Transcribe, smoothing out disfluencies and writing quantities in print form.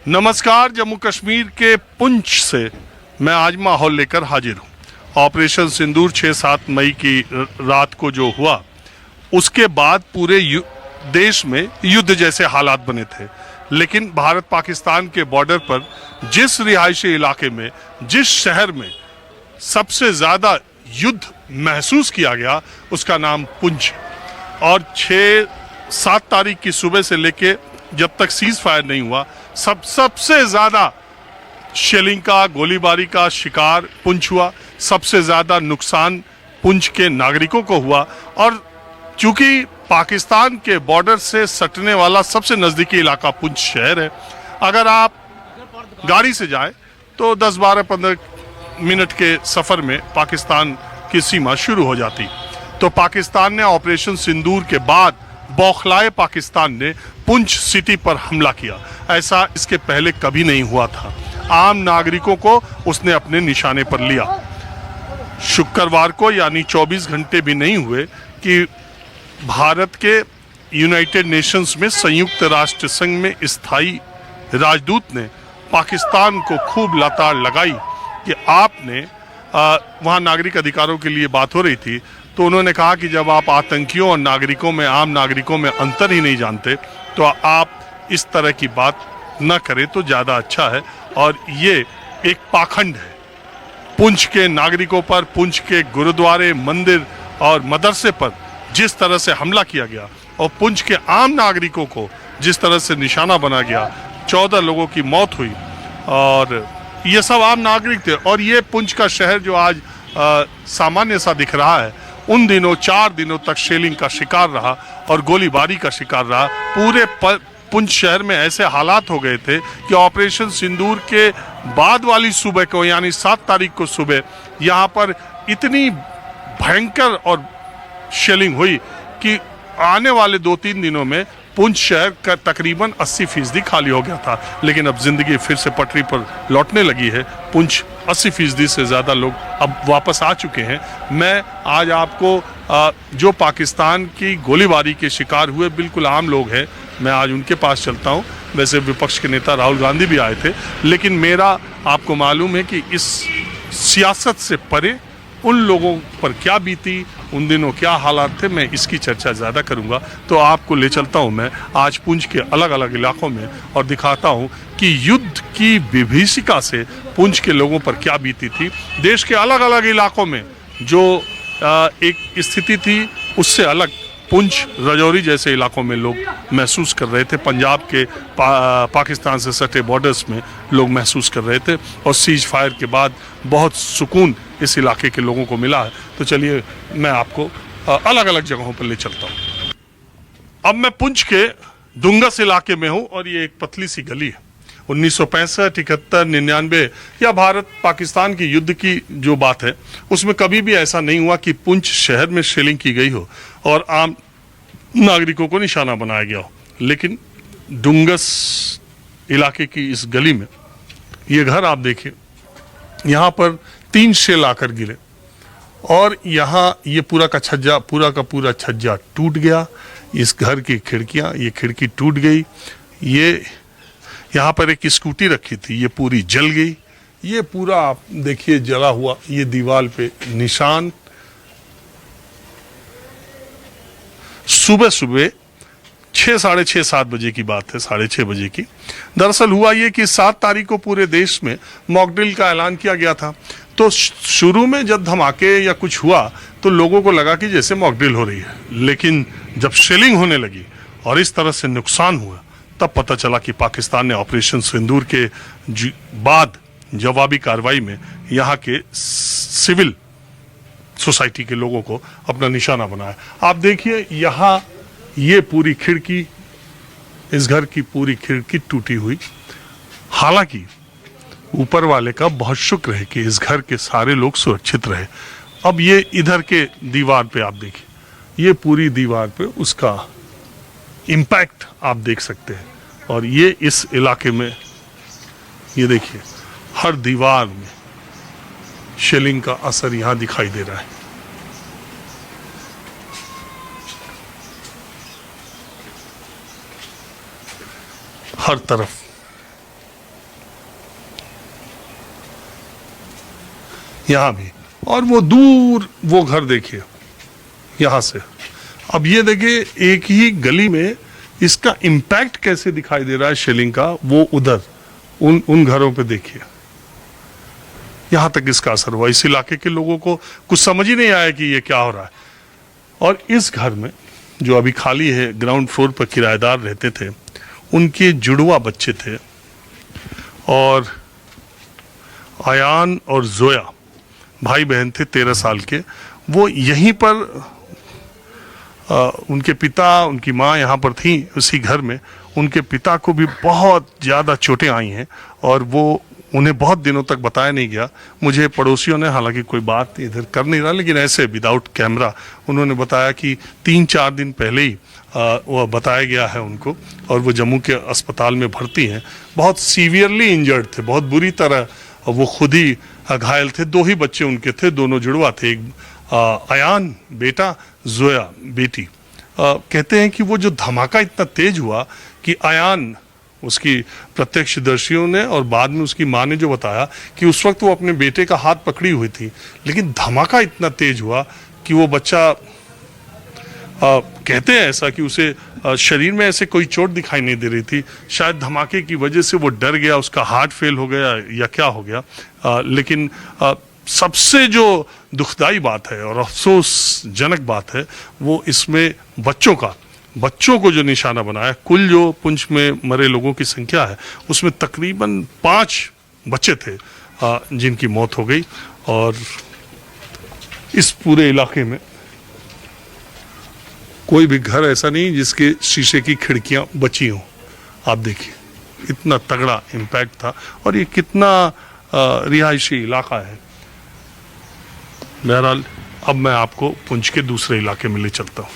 नमस्कार। जम्मू कश्मीर के पुंछ से मैं आज माहौल लेकर हाजिर हूँ। ऑपरेशन सिंदूर 6-7 मई की रात को जो हुआ, उसके बाद पूरे देश में युद्ध जैसे हालात बने थे। लेकिन भारत पाकिस्तान के बॉर्डर पर जिस रिहायशी इलाके में, जिस शहर में सबसे ज्यादा युद्ध महसूस किया गया, उसका नाम पुंछ। और 6-7 तारीख की सुबह से लेके जब तक सीज फायर नहीं हुआ, सबसे ज्यादा शेलिंग का, गोलीबारी का शिकार पुंछ हुआ। सबसे ज्यादा नुकसान पुंछ के नागरिकों को हुआ। और चूंकि पाकिस्तान के बॉर्डर से सटने वाला सबसे नजदीकी इलाका पुंछ शहर है, अगर आप गाड़ी से जाएं तो 10, 12, 15 मिनट के सफर में पाकिस्तान की सीमा शुरू हो जाती। तो पाकिस्तान ने ऑपरेशन सिंदूर के बाद बौखलाए पाकिस्तान ने पुंछ सिटी पर हमला किया। ऐसा इसके पहले कभी नहीं हुआ था। आम नागरिकों को उसने अपने निशाने पर लिया। शुक्रवार को, यानी 24 घंटे भी नहीं हुए कि भारत के यूनाइटेड नेशंस में, संयुक्त राष्ट्र संघ में स्थायी राजदूत ने पाकिस्तान को खूब लताड़ लगाई कि आपने वहाँ नागरिक अधिकारों के लिए बात हो रही थी, तो उन्होंने कहा कि जब आप आतंकियों और नागरिकों में, आम नागरिकों में अंतर ही नहीं जानते, तो आप इस तरह की बात न करें तो ज़्यादा अच्छा है। और ये एक पाखंड है। पुंछ के नागरिकों पर, पुंछ के गुरुद्वारे, मंदिर और मदरसे पर जिस तरह से हमला किया गया और पुंछ के आम नागरिकों को जिस तरह से निशाना बना गया, 14 लोगों की मौत हुई और ये सब आम नागरिक थे। और ये पुंछ का शहर जो आज सामान्य सा दिख रहा है, उन दिनों 4 दिनों तक शेलिंग का शिकार रहा और गोलीबारी का शिकार रहा। पूरे पुंछ शहर में ऐसे हालात हो गए थे कि ऑपरेशन सिंदूर के बाद वाली सुबह को, यानी 7 तारीख को सुबह, यहाँ पर इतनी भयंकर और शेलिंग हुई कि आने वाले 2-3 दिनों में पुंछ शहर का तकरीबन 80% खाली हो गया था। लेकिन अब जिंदगी फिर से पटरी पर लौटने लगी है। पुंछ 80% से ज़्यादा लोग अब वापस आ चुके हैं। मैं आज आपको जो पाकिस्तान की गोलीबारी के शिकार हुए बिल्कुल आम लोग हैं, मैं आज उनके पास चलता हूं। वैसे विपक्ष के नेता राहुल गांधी भी आए थे, लेकिन मेरा आपको मालूम है कि इस सियासत से परे उन लोगों पर क्या बीती, उन दिनों क्या हालात थे, मैं इसकी चर्चा ज़्यादा करूंगा। तो आपको ले चलता हूं मैं आज पुंछ के अलग अलग इलाकों में और दिखाता हूं कि युद्ध की विभीषिका से पुंछ के लोगों पर क्या बीती थी। देश के अलग अलग इलाकों में जो एक स्थिति थी, उससे अलग पुंछ, राजौरी जैसे इलाकों में लोग महसूस कर रहे थे। पंजाब के पाकिस्तान से सटे बॉर्डर्स में लोग महसूस कर रहे थे। और सीज फायर के बाद बहुत सुकून इस इलाके के लोगों को मिला है। तो चलिए मैं आपको अलग अलग जगहों पर ले चलता हूँ। अब मैं पुंछ के दुंगस इलाके में हूँ और ये एक पतली सी गली है। 1965, 71, 99 या भारत पाकिस्तान की युद्ध की जो बात है, उसमें कभी भी ऐसा नहीं हुआ कि पुंछ शहर में शेलिंग की गई हो और आम नागरिकों को निशाना बनाया गया हो। लेकिन डुंगस इलाके की इस गली में ये घर आप देखिए, यहाँ पर 3 शेल आकर गिरे और यहाँ ये पूरा का पूरा छज्जा टूट गया। इस घर की खिड़कियाँ, ये खिड़की टूट गई। ये यहाँ पर एक स्कूटी रखी थी, ये पूरी जल गई। ये पूरा आप देखिए जला हुआ, ये दीवार पे निशान। सुबह सुबह 6, साढ़े 6, 7 बजे की बात है, 6:30 बजे की। दरअसल हुआ ये कि 7 तारीख को पूरे देश में मॉकड्रिल का ऐलान किया गया था। तो शुरू में जब धमाके या कुछ हुआ तो लोगों को लगा कि जैसे मॉकड्रिल हो रही है, लेकिन जब शेलिंग होने लगी और इस तरह से नुकसान हुआ, तब पता चला कि पाकिस्तान ने ऑपरेशन सिंदूर के बाद जवाबी कार्रवाई में यहाँ के सिविल सोसाइटी के लोगों को अपना निशाना बनाया। आप देखिए यहाँ ये पूरी खिड़की, इस घर की पूरी खिड़की टूटी हुई। हालांकि ऊपर वाले का बहुत शुक्र है कि इस घर के सारे लोग सुरक्षित रहे। अब ये इधर के दीवार पे आप देखिए, ये पूरी दीवार पे उसका इम्पैक्ट आप देख सकते हैं। और ये इस इलाके में ये देखिए, हर दीवार में शेलिंग का असर यहाँ दिखाई दे रहा है। हर तरफ यहाँ भी, और वो दूर वो घर देखिए यहाँ से। अब ये देखिए एक ही गली में इसका इम्पैक्ट कैसे दिखाई दे रहा है शेलिंग का, वो उधर उन घरों पे देखिए, यहां तक इसका असर हुआ। इस इलाके के लोगों को कुछ समझ ही नहीं आया कि ये क्या हो रहा है। और इस घर में जो अभी खाली है, ग्राउंड फ्लोर पर किराएदार रहते थे, उनके जुड़वा बच्चे थे, और अयान और जोया भाई बहन थे 13 साल के। वो यहीं पर उनके पिता, उनकी माँ यहाँ पर थी उसी घर में। उनके पिता को भी बहुत ज़्यादा चोटें आई हैं और वो उन्हें बहुत दिनों तक बताया नहीं गया। मुझे पड़ोसियों ने, हालांकि कोई बात इधर कर नहीं रहा, लेकिन ऐसे विदाउट कैमरा उन्होंने बताया कि 3-4 दिन पहले ही वो बताया गया है उनको, और वो जम्मू के अस्पताल में भर्ती हैं। बहुत सीवियरली इंजर्ड थे, बहुत बुरी तरह वो खुद ही घायल थे। 2 ही बच्चे उनके थे, दोनों जुड़वा थे, एक अयान बेटा, जोया बेटी। कहते हैं कि वो जो धमाका इतना तेज हुआ कि अयान, उसकी प्रत्यक्षदर्शियों ने और बाद में उसकी माँ ने जो बताया कि उस वक्त वो अपने बेटे का हाथ पकड़ी हुई थी, लेकिन धमाका इतना तेज हुआ कि वो बच्चा, कहते हैं ऐसा कि उसे शरीर में ऐसे कोई चोट दिखाई नहीं दे रही थी। शायद धमाके की वजह से वो डर गया, उसका हार्ट फेल हो गया या क्या हो गया। लेकिन सबसे जो दुखदाई बात है और अफसोसजनक बात है, वो इसमें बच्चों को जो निशाना बनाया। कुल जो पुंछ में मरे लोगों की संख्या है, उसमें तकरीबन 5 बच्चे थे जिनकी मौत हो गई। और इस पूरे इलाके में कोई भी घर ऐसा नहीं जिसके शीशे की खिड़कियां बची हों। आप देखिए इतना तगड़ा इम्पैक्ट था, और ये कितना रिहायशी इलाका है। बहरहाल अब मैं आपको पुंछ के दूसरे इलाके में ले चलता हूँ।